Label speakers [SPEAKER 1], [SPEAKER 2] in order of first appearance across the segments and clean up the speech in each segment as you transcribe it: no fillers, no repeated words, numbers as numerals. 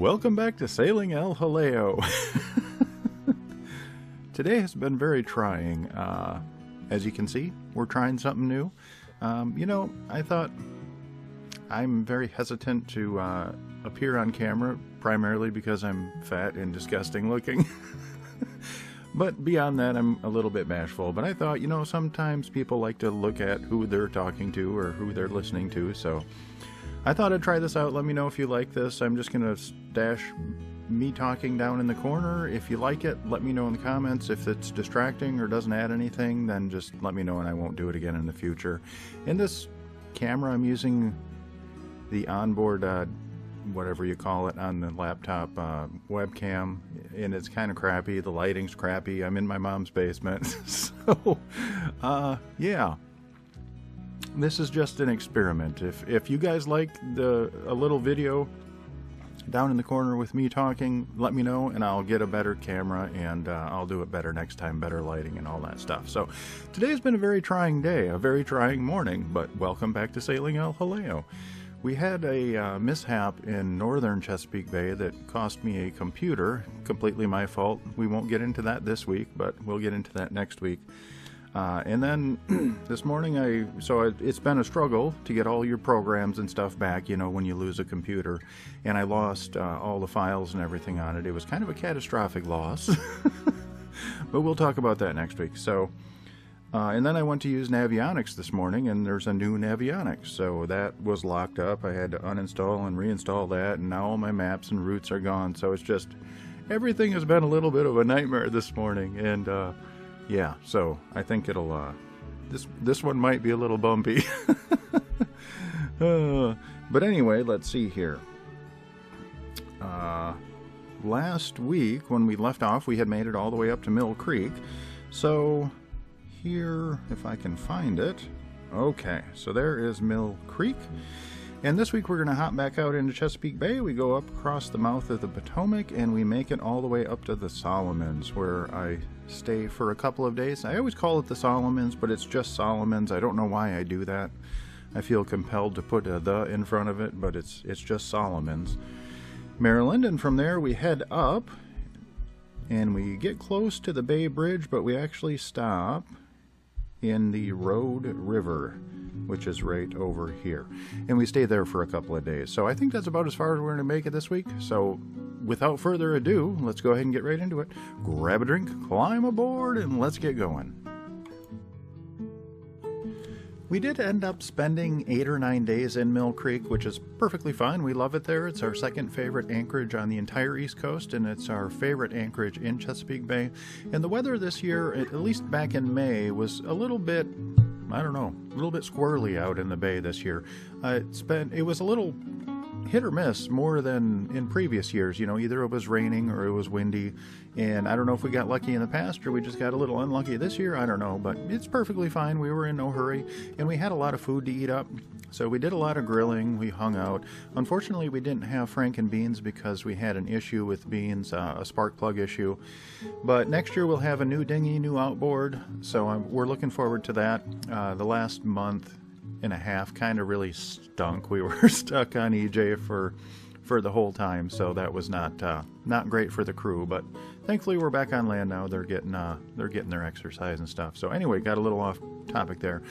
[SPEAKER 1] Welcome back to Sailing El Jaleo. Today has been very trying. As you can see, we're trying something new. I thought I'm very hesitant to appear on camera, primarily because I'm fat and disgusting looking. But beyond that, I'm a little bit bashful. But I thought, sometimes people like to look at who they're talking to or who they're listening to, so I thought I'd try this out. Let me know if you like this. I'm just going to stash me talking down in the corner. If you like it, let me know in the comments. If it's distracting or doesn't add anything, then just let me know and I won't do it again in the future. In this camera, I'm using the onboard, whatever you call it, on the laptop webcam, and it's kind of crappy. The lighting's crappy. I'm in my mom's basement. So, yeah. This is just an experiment. If you guys like a little video down in the corner with me talking, let me know and I'll get a better camera and I'll do it better next time, better lighting and all that stuff. So today's been a very trying day, a very trying morning, but welcome back to Sailing El Jaleo. We had a mishap in northern Chesapeake Bay that cost me a computer, completely my fault. We won't get into that this week, but we'll get into that next week. And then this morning, it's been a struggle to get all your programs and stuff back, when you lose a computer. And I lost all the files and everything on it. It was kind of a catastrophic loss. But we'll talk about that next week. So, and then I went to use Navionics this morning, and there's a new Navionics. So that was locked up. I had to uninstall and reinstall that, and now all my maps and routes are gone. So it's just, everything has been a little bit of a nightmare this morning. And, yeah, so I think it'll, this one might be a little bumpy. But anyway, let's see here. Last week, when we left off, we had made it all the way up to Mill Creek. So here, if I can find it. Okay, so there is Mill Creek. And this week we're going to hop back out into Chesapeake Bay. We go up across the mouth of the Potomac and we make it all the way up to the Solomons, where I stay for a couple of days. I always call it the Solomons, but it's just Solomons. I don't know why I do that. I feel compelled to put a "the" in front of it, but it's just Solomons, Maryland. And from there we head up and we get close to the Bainbridge, but we actually stop in the Rhode River, which is right over here, and we stay there for a couple of days. So I think that's about as far as we're going to make it this week. So without further ado, let's go ahead and get right into it. Grab a drink, climb aboard, and let's get going. We did end up spending 8 or 9 days in Mill Creek, which is perfectly fine. We love it there. It's our second favorite anchorage on the entire East Coast, and it's our favorite anchorage in Chesapeake Bay. And the weather this year, at least back in May, was a little bit, I don't know, a little bit squirrely out in the bay this year. It was a little hit or miss more than in previous years. Either it was raining or it was windy, and I don't know if we got lucky in the past or we just got a little unlucky this year. I don't know, but it's perfectly fine. We were in no hurry, and we had a lot of food to eat up, so we did a lot of grilling. We hung out. Unfortunately, we didn't have Franken beans because we had an issue with beans, a spark plug issue, but next year we'll have a new dinghy, new outboard, so we're looking forward to that. The last month and a half kind of really stunk. We were stuck on EJ for the whole time, so that was not great for the crew, but thankfully we're back on land now. They're getting their exercise and stuff. So anyway, got a little off topic there.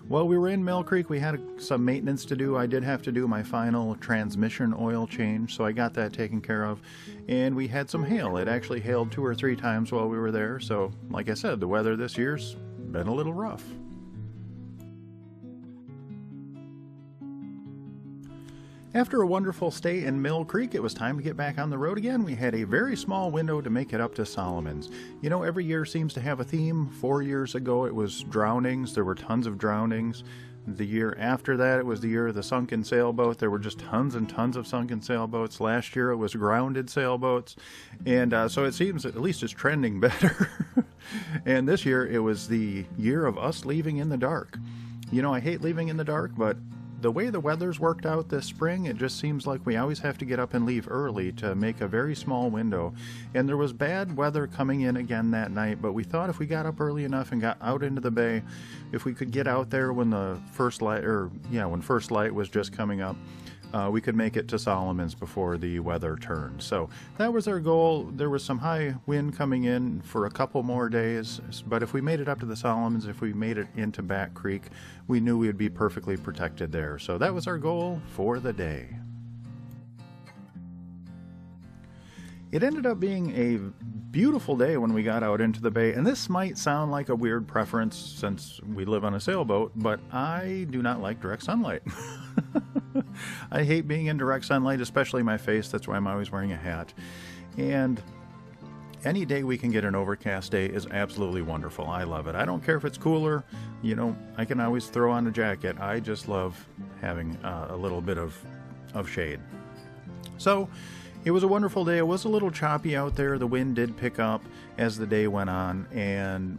[SPEAKER 1] While we were in Mill Creek, we had some maintenance to do. I did have to do my final transmission oil change, so I got that taken care of. And we had some hail. It actually hailed 2 or 3 times while we were there, so like I said, the weather this year's been a little rough. After a wonderful stay in Mill Creek, it was time to get back on the road again. We had a very small window to make it up to Solomons. Every year seems to have a theme. 4 years ago it was drownings. There were tons of drownings. The year after that, it was the year of the sunken sailboat. There were just tons and tons of sunken sailboats. Last year it was grounded sailboats. And so it seems at least it's trending better. And this year it was the year of us leaving in the dark. I hate leaving in the dark, but the way the weather's worked out this spring, it just seems like we always have to get up and leave early to make a very small window. And there was bad weather coming in again that night, but we thought if we got up early enough and got out into the bay, if we could get out there when the first light, when first light was just coming up, we could make it to Solomon's before the weather turned. So that was our goal. There was some high wind coming in for a couple more days, but if we made it up to the Solomons, if we made it into Back Creek, we knew we would be perfectly protected there. So that was our goal for the day. It ended up being a beautiful day when we got out into the bay, and this might sound like a weird preference since we live on a sailboat, but I do not like direct sunlight. I hate being in direct sunlight, especially my face. That's why I'm always wearing a hat. And any day we can get an overcast day is absolutely wonderful. I love it. I don't care if it's cooler. You know, I can always throw on a jacket. I just love having a little bit of shade. So it was a wonderful day. It was a little choppy out there. The wind did pick up as the day went on,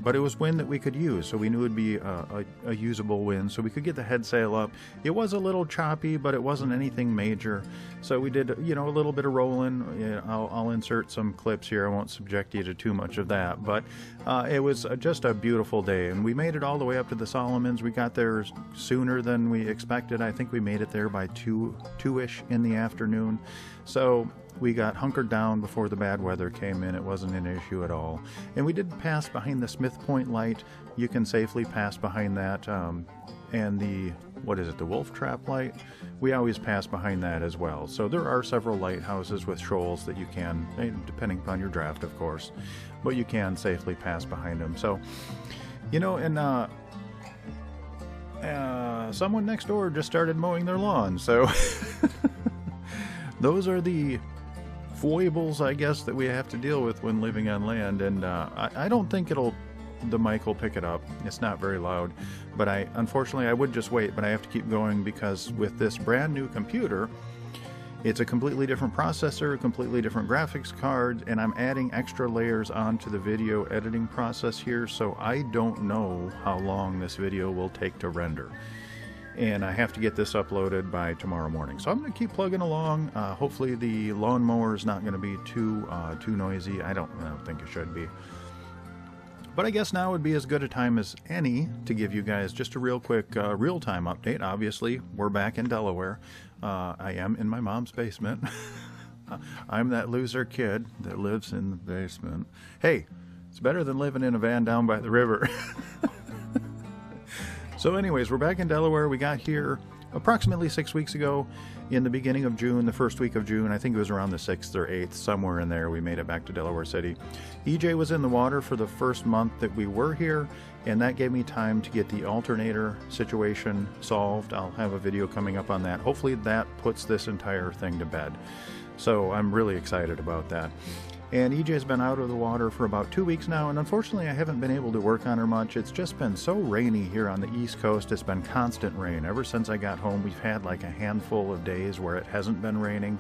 [SPEAKER 1] but it was wind that we could use, so we knew it would be a usable wind, so we could get the head sail up. It was a little choppy, but it wasn't anything major, so we did, you know, a little bit of rolling. You know, I'll insert some clips here. I won't subject you to too much of that, but it was just a beautiful day, and we made it all the way up to the Solomons. We got there sooner than we expected. I think we made it there by 2-ish in the afternoon, so we got hunkered down before the bad weather came in. It wasn't an issue at all. And we did pass behind the Smith Point light. You can safely pass behind that. And the, the Wolf Trap light? We always pass behind that as well. So there are several lighthouses with shoals that you can, depending upon your draft, of course, but you can safely pass behind them. So, you know, and someone next door just started mowing their lawn. So those are the foibles, I guess, that we have to deal with when living on land, and I don't think the mic will pick it up. It's not very loud, but unfortunately I would just wait, but I have to keep going because with this brand new computer, it's a completely different processor, a completely different graphics card, and I'm adding extra layers onto the video editing process here, so I don't know how long this video will take to render. And I have to get this uploaded by tomorrow morning. So I'm going to keep plugging along. Hopefully the lawnmower is not going to be too noisy. I don't think it should be. But I guess now would be as good a time as any to give you guys just a real quick real-time update. Obviously, we're back in Delaware. I am in my mom's basement. I'm that loser kid that lives in the basement. Hey, it's better than living in a van down by the river. So anyways, we're back in Delaware. We got here approximately 6 weeks ago in the beginning of June, the first week of June. I think it was around the 6th or 8th, somewhere in there. We made it back to Delaware City. EJ was in the water for the first month that we were here, and that gave me time to get the alternator situation solved. I'll have a video coming up on that. Hopefully that puts this entire thing to bed. So I'm really excited about that. And EJ's been out of the water for about 2 weeks now, and unfortunately I haven't been able to work on her much. It's just been so rainy here on the East Coast. It's been constant rain. Ever since I got home, we've had like a handful of days where it hasn't been raining.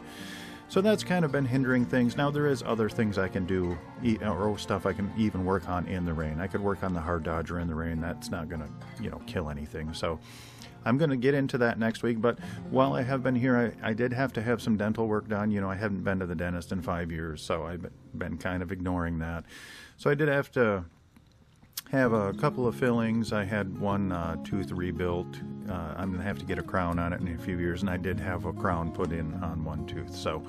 [SPEAKER 1] So that's kind of been hindering things. Now there is other things I can do, or stuff I can even work on in the rain. I could work on the hard dodger in the rain. That's not going to, kill anything. So I'm going to get into that next week, but while I have been here, I did have to have some dental work done. I haven't been to the dentist in 5 years, so I've been kind of ignoring that. So I did have to have a couple of fillings. I had one tooth rebuilt. I'm going to have to get a crown on it in a few years, and I did have a crown put in on one tooth. So,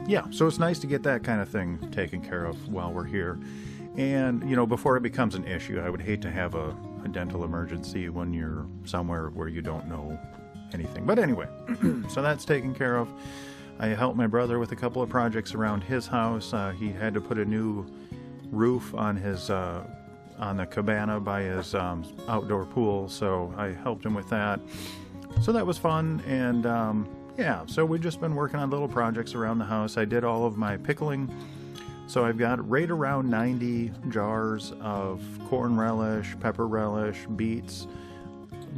[SPEAKER 1] yeah, so it's nice to get that kind of thing taken care of while we're here. And, before it becomes an issue, I would hate to have a dental emergency when you're somewhere where you don't know anything. But anyway, so that's taken care of. I helped my brother with a couple of projects around his house. He had to put a new roof on his on the cabana by his outdoor pool, so I helped him with that. So that was fun, and yeah, so we've just been working on little projects around the house. I did all of my pickling. So I've got right around 90 jars of corn relish, pepper relish, beets,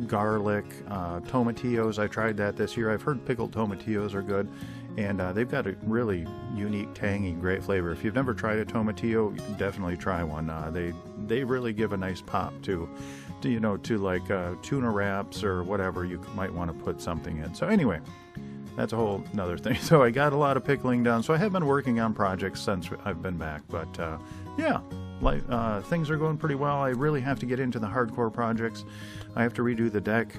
[SPEAKER 1] garlic, tomatillos. I tried that this year. I've heard pickled tomatillos are good, and they've got a really unique, tangy, great flavor. If you've never tried a tomatillo, definitely try one. They really give a nice pop to like tuna wraps or whatever you might want to put something in. So anyway, that's a whole nother thing. So I got a lot of pickling done. So I have been working on projects since I've been back. But yeah, things are going pretty well. I really have to get into the hardcore projects. I have to redo the deck.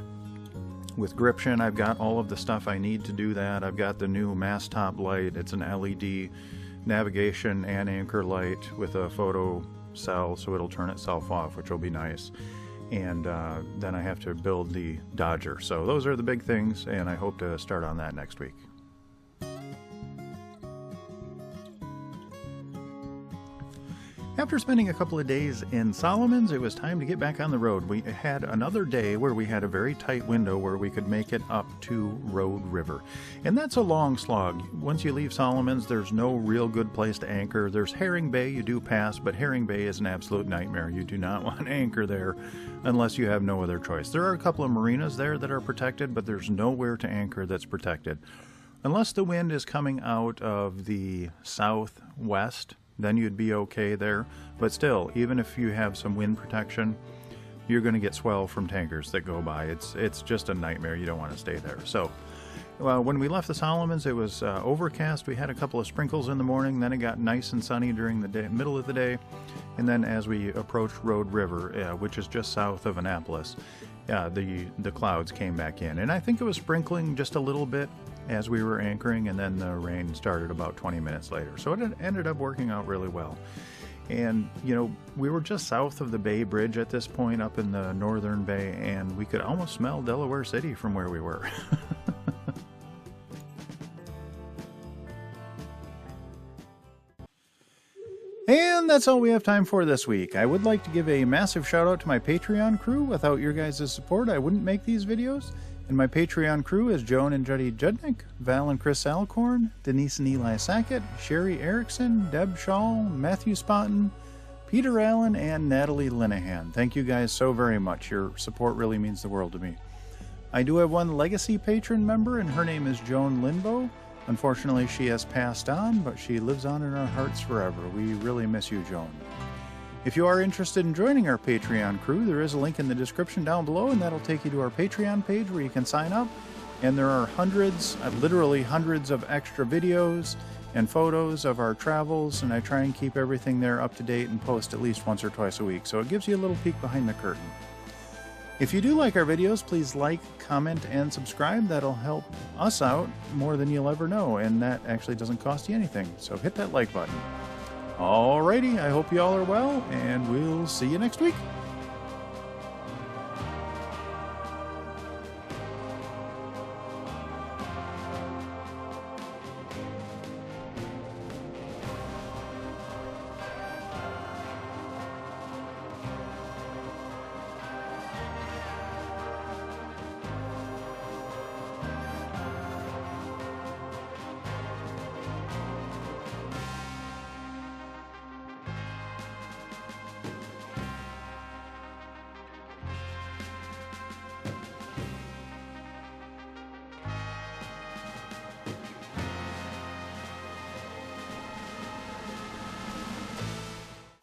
[SPEAKER 1] with Gription. I've got all of the stuff I need to do that. I've got the new mast top light. It's an LED navigation and anchor light with a photo cell, so it'll turn itself off, which will be nice. And then I have to build the Dodger. So those are the big things, and I hope to start on that next week. After spending a couple of days in Solomons, it was time to get back on the road. We had another day where we had a very tight window where we could make it up to Rhode River. And that's a long slog. Once you leave Solomons, there's no real good place to anchor. There's Herring Bay you do pass, but Herring Bay is an absolute nightmare. You do not want to anchor there unless you have no other choice. There are a couple of marinas there that are protected, but there's nowhere to anchor that's protected. Unless the wind is coming out of the southwest, then you'd be okay there. But still, even if you have some wind protection, you're going to get swell from tankers that go by. It's just a nightmare. You don't want to stay there. So when we left the Solomons, it was overcast. We had a couple of sprinkles in the morning. Then it got nice and sunny during the day, middle of the day. And then as we approached Rhode River, which is just south of Annapolis, the clouds came back in. And I think it was sprinkling just a little bit as we were anchoring, and then the rain started about 20 minutes later. So it ended up working out really well. And, you know, we were just south of the Bainbridge at this point, up in the northern bay, and we could almost smell Delaware City from where we were. And that's all we have time for this week. I would like to give a massive shout out to my Patreon crew. Without your guys' support, I wouldn't make these videos. And my Patreon crew is Joan and Juddy Judnick, Val and Chris Alcorn, Denise and Eli Sackett, Sherry Erickson, Deb Shaw, Matthew Spotton, Peter Allen, and Natalie Linehan. Thank you guys so very much. Your support really means the world to me. I do have one legacy patron member, and her name is Joan Linbo. Unfortunately, she has passed on, but she lives on in our hearts forever. We really miss you, Joan. If you are interested in joining our Patreon crew, there is a link in the description down below, and that'll take you to our Patreon page where you can sign up. And there are hundreds, literally hundreds of extra videos and photos of our travels, and I try and keep everything there up to date and post at least once or twice a week, so it gives you a little peek behind the curtain. If you do like our videos, please like, comment, and subscribe. That'll help us out more than you'll ever know, and that actually doesn't cost you anything, so hit that like button. Alrighty, I hope you all are well, and we'll see you next week.